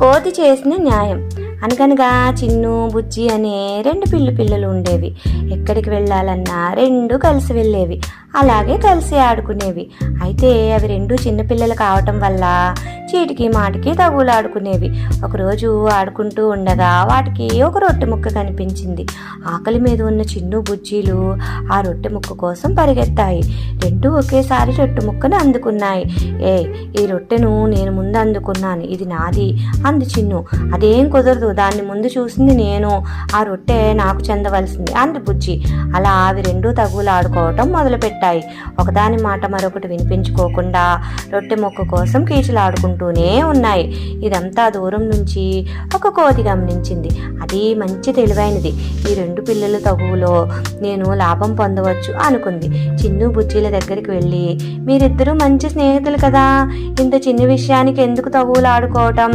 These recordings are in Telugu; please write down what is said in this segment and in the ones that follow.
కోతి చేసిన న్యాయం. అనగనగా చిన్ను బుజ్జి అనే రెండు పిల్లలు ఉండేవి. ఎక్కడికి వెళ్ళాలన్నా రెండు కలిసి వెళ్ళేవి, అలాగే కలిసి ఆడుకునేవి. అయితే అవి రెండు చిన్నపిల్లలు కావటం వల్ల చీటికి మాటికి తగులాడుకునేవి. ఒకరోజు ఆడుకుంటూ ఉండగా వాటికి ఒక రొట్టె ముక్క కనిపించింది. ఆకలి మీద ఉన్న చిన్ను బుజ్జీలు ఆ రొట్టె ముక్క కోసం పరిగెత్తాయి. రెండు ఒకేసారి రొట్టె ముక్కను అందుకున్నాయి. ఈ రొట్టెను నేను ముందు అందుకున్నాను, ఇది నాది అంది చిన్ను. అదేం కుదరదు, దాన్ని ముందు చూసింది నేను, ఆ రొట్టె నాకు చెందవలసింది అంది బుజ్జి. అలా అవి రెండు తగులాడుకోవటం మొదలుపెట్టాయి. ఒకదాని మాట మరొకటి వినిపించుకోకుండా రొట్టె ముక్క కోసం కీచులాడుకుంటూనే ఉన్నాయి. ఇదంతా దూరం నుంచి ఒక కోతి గమనించింది. అది మంచి తెలివైనది. ఈ రెండు పిల్లల తగువులో నేను లాభం పొందవచ్చు అనుకుంది. చిన్ను బుజ్జిల దగ్గరికి వెళ్ళి, మీరిద్దరూ మంచి స్నేహితులు కదా, ఇంత చిన్న విషయానికి ఎందుకు తగువులాడుకోవటం?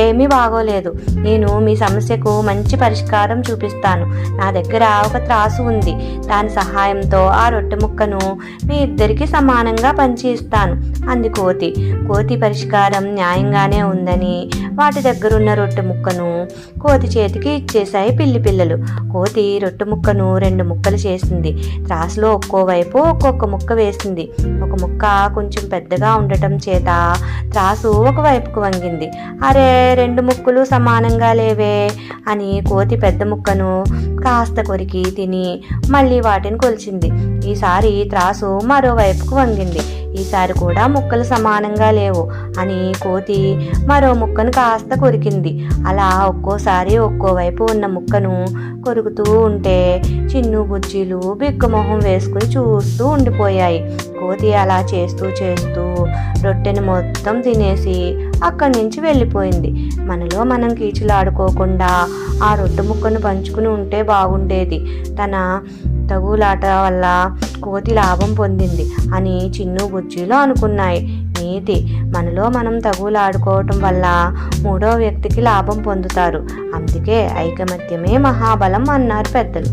ఏమీ బాగోలేదు. నేను మీ సమస్యకు మంచి పరిష్కారం చూపిస్తాను. నా దగ్గర ఒక త్రాసు ఉంది. దాని సహాయంతో ఆ రొట్టె ముక్కను మీ ఇద్దరికి సమానంగా పంచి ఇస్తాను అంది కోతి. కోతి పరిష్కారం న్యాయంగానే ఉందని వాటి దగ్గరున్న రొట్టె ముక్కను కోతి చేతికి ఇచ్చేశాయి పిల్లలు. కోతి రొట్టె ముక్కను రెండు ముక్కలు చేసింది. త్రాసులో ఒక్కోవైపు ఒక్కొక్క ముక్క వేసింది. ఒక ముక్క కొంచెం పెద్దగా ఉండటం చేత త్రాసు ఒకవైపుకు వంగింది. అరే, రెండు ముక్కలు సమానంగా లేవే అని కోతి పెద్ద ముక్కను కాస్త కొరికి తిని మళ్ళీ వాటిని కొలిచింది. ఈసారి త్రాసు మరోవైపుకు వంగింది. ఈసారి కూడా ముక్కలు సమానంగా లేవు అని కోతి మరో ముక్కను కాస్త కొరికింది. అలా ఒక్కోసారి ఒక్కోవైపు ఉన్న ముక్కను కొరుకుతూ ఉంటే చిన్ను బుజ్జీలు బిక్కుమొహం వేసుకుని చూస్తూ ఉండిపోయాయి. కోతి అలా చేస్తూ రొట్టెని మొత్తం తినేసి అక్కడి నుంచి వెళ్ళిపోయింది. మనలో మనం కీచులాడుకోకుండా ఆ రొట్టె ముక్కను పంచుకుని ఉంటే బాగుండేది. తన తగులాట వల్ల కోతి లాభం పొందింది అని చిన్ను బుజ్జీలు అనుకున్నాయి. నీతి: మనలో మనం తగులాడుకోవటం వల్ల మూడో వ్యక్తికి లాభం పొందుతారు. అందుకే ఐకమత్యమే మహాబలం అన్నారు పెద్దలు.